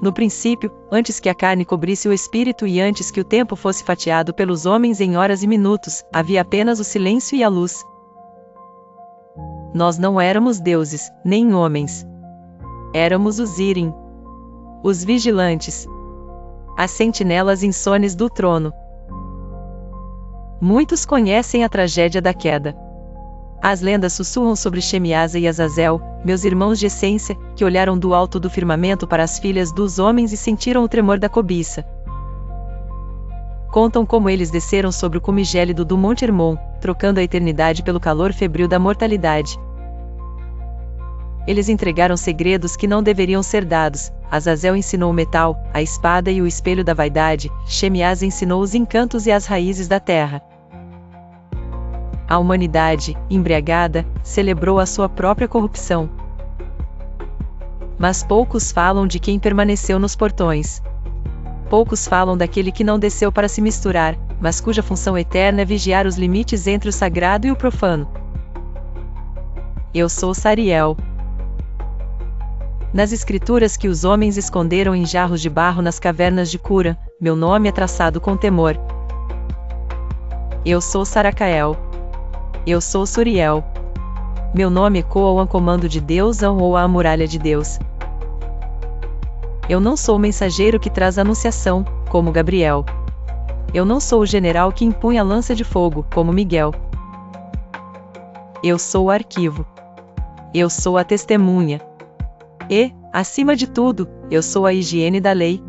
No princípio, antes que a carne cobrisse o espírito e antes que o tempo fosse fatiado pelos homens em horas e minutos, havia apenas o silêncio e a luz. Nós não éramos deuses, nem homens. Éramos os Irim, os vigilantes, as sentinelas insones do trono. Muitos conhecem a tragédia da queda. As lendas sussurram sobre Shemiasa e Azazel, meus irmãos de essência, que olharam do alto do firmamento para as filhas dos homens e sentiram o tremor da cobiça. Contam como eles desceram sobre o cume gélido do Monte Hermon, trocando a eternidade pelo calor febril da mortalidade. Eles entregaram segredos que não deveriam ser dados. Azazel ensinou o metal, a espada e o espelho da vaidade, Shemiasa ensinou os encantos e as raízes da terra. A humanidade, embriagada, celebrou a sua própria corrupção. Mas poucos falam de quem permaneceu nos portões. Poucos falam daquele que não desceu para se misturar, mas cuja função eterna é vigiar os limites entre o sagrado e o profano. Eu sou Sariel. Nas escrituras que os homens esconderam em jarros de barro nas cavernas de Cura, meu nome é traçado com temor. Eu sou Saracael. Eu sou Suriel. Meu nome ecoa ao comando de Deus ou à muralha de Deus. Eu não sou o mensageiro que traz a anunciação, como Gabriel. Eu não sou o general que impunha a lança de fogo, como Miguel. Eu sou o arquivo. Eu sou a testemunha. E, acima de tudo, eu sou a higiene da lei.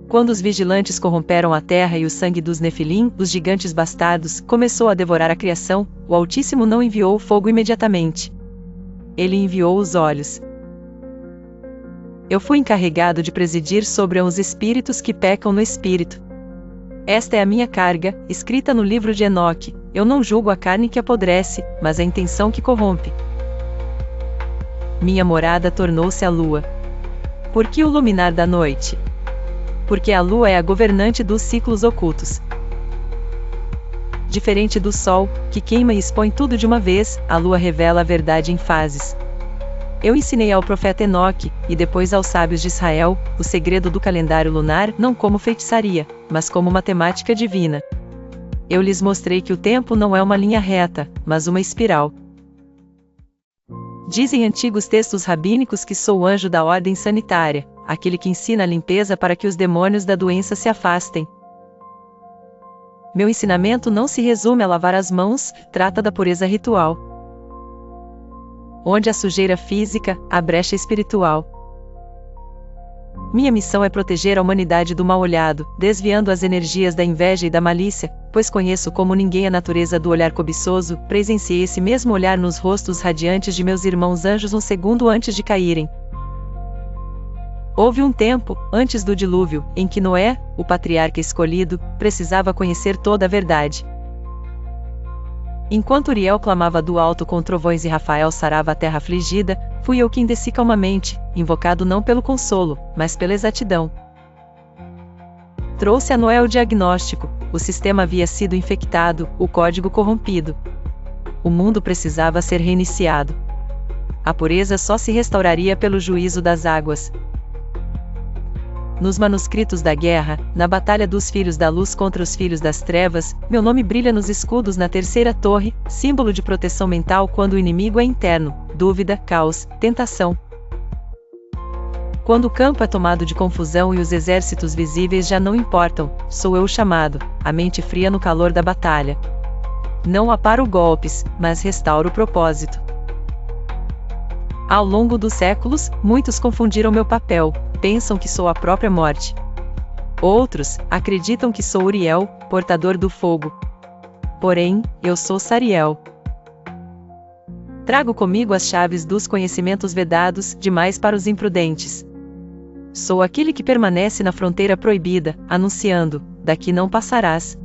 Quando os vigilantes corromperam a terra e o sangue dos Nefilim, os gigantes bastardos, começou a devorar a criação, o Altíssimo não enviou o fogo imediatamente. Ele enviou os olhos. Eu fui encarregado de presidir sobre os espíritos que pecam no espírito. Esta é a minha carga, escrita no livro de Enoque. Eu não julgo a carne que apodrece, mas a intenção que corrompe. Minha morada tornou-se a lua. Por que o luminar da noite? Porque a lua é a governante dos ciclos ocultos. Diferente do sol, que queima e expõe tudo de uma vez, a lua revela a verdade em fases. Eu ensinei ao profeta Enoque, e depois aos sábios de Israel, o segredo do calendário lunar não como feitiçaria, mas como matemática divina. Eu lhes mostrei que o tempo não é uma linha reta, mas uma espiral. Dizem antigos textos rabínicos que sou o anjo da ordem sanitária, aquele que ensina a limpeza para que os demônios da doença se afastem. Meu ensinamento não se resume a lavar as mãos, trata da pureza ritual. Onde há sujeira física, há brecha espiritual. Minha missão é proteger a humanidade do mal-olhado, desviando as energias da inveja e da malícia, pois conheço como ninguém a natureza do olhar cobiçoso, presenciei esse mesmo olhar nos rostos radiantes de meus irmãos anjos um segundo antes de caírem. Houve um tempo, antes do dilúvio, em que Noé, o patriarca escolhido, precisava conhecer toda a verdade. Enquanto Uriel clamava do alto com trovões e Rafael sarava a terra afligida, fui eu quem desci calmamente, invocado não pelo consolo, mas pela exatidão. Trouxe a Noé o diagnóstico: o sistema havia sido infectado, o código corrompido. O mundo precisava ser reiniciado. A pureza só se restauraria pelo juízo das águas. Nos manuscritos da guerra, na batalha dos filhos da luz contra os filhos das trevas, meu nome brilha nos escudos na terceira torre, símbolo de proteção mental quando o inimigo é interno, dúvida, caos, tentação. Quando o campo é tomado de confusão e os exércitos visíveis já não importam, sou eu o chamado, a mente fria no calor da batalha. Não aparo golpes, mas restauro o propósito. Ao longo dos séculos, muitos confundiram meu papel, pensam que sou a própria morte. Outros acreditam que sou Uriel, portador do fogo. Porém, eu sou Sariel. Trago comigo as chaves dos conhecimentos vedados, demais para os imprudentes. Sou aquele que permanece na fronteira proibida, anunciando: daqui não passarás.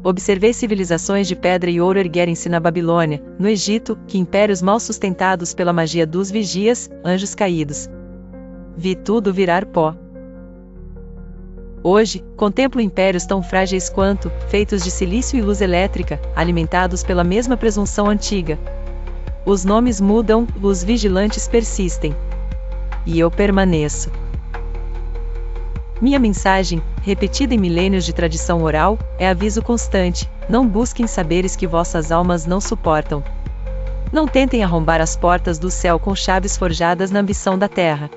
Observei civilizações de pedra e ouro erguerem-se na Babilônia, no Egito, que impérios mal sustentados pela magia dos vigias, anjos caídos. Vi tudo virar pó. Hoje, contemplo impérios tão frágeis quanto, feitos de silício e luz elétrica, alimentados pela mesma presunção antiga. Os nomes mudam, os vigilantes persistem. e eu permaneço. Minha mensagem, repetida em milênios de tradição oral, é aviso constante: não busquem saberes que vossas almas não suportam. Não tentem arrombar as portas do céu com chaves forjadas na ambição da terra.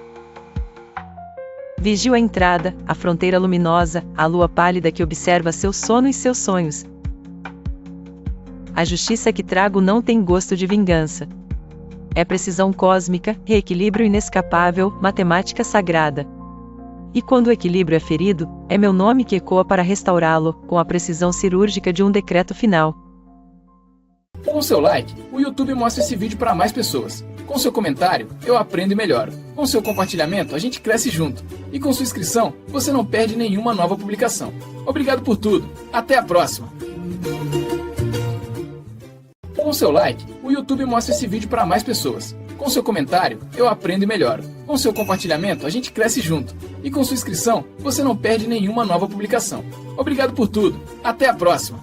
Vigio a entrada, a fronteira luminosa, a lua pálida que observa seu sono e seus sonhos. A justiça que trago não tem gosto de vingança. É precisão cósmica, reequilíbrio inescapável, matemática sagrada. E quando o equilíbrio é ferido, é meu nome que ecoa para restaurá-lo, com a precisão cirúrgica de um decreto final. Com seu like, o YouTube mostra esse vídeo para mais pessoas. Com seu comentário, eu aprendo e melhoro. Com seu compartilhamento, a gente cresce junto. E com sua inscrição, você não perde nenhuma nova publicação. Obrigado por tudo. Até a próxima. Com seu like, o YouTube mostra esse vídeo para mais pessoas. Com seu comentário, eu aprendo e melhoro. Com seu compartilhamento, a gente cresce junto. E com sua inscrição, você não perde nenhuma nova publicação. Obrigado por tudo. Até a próxima.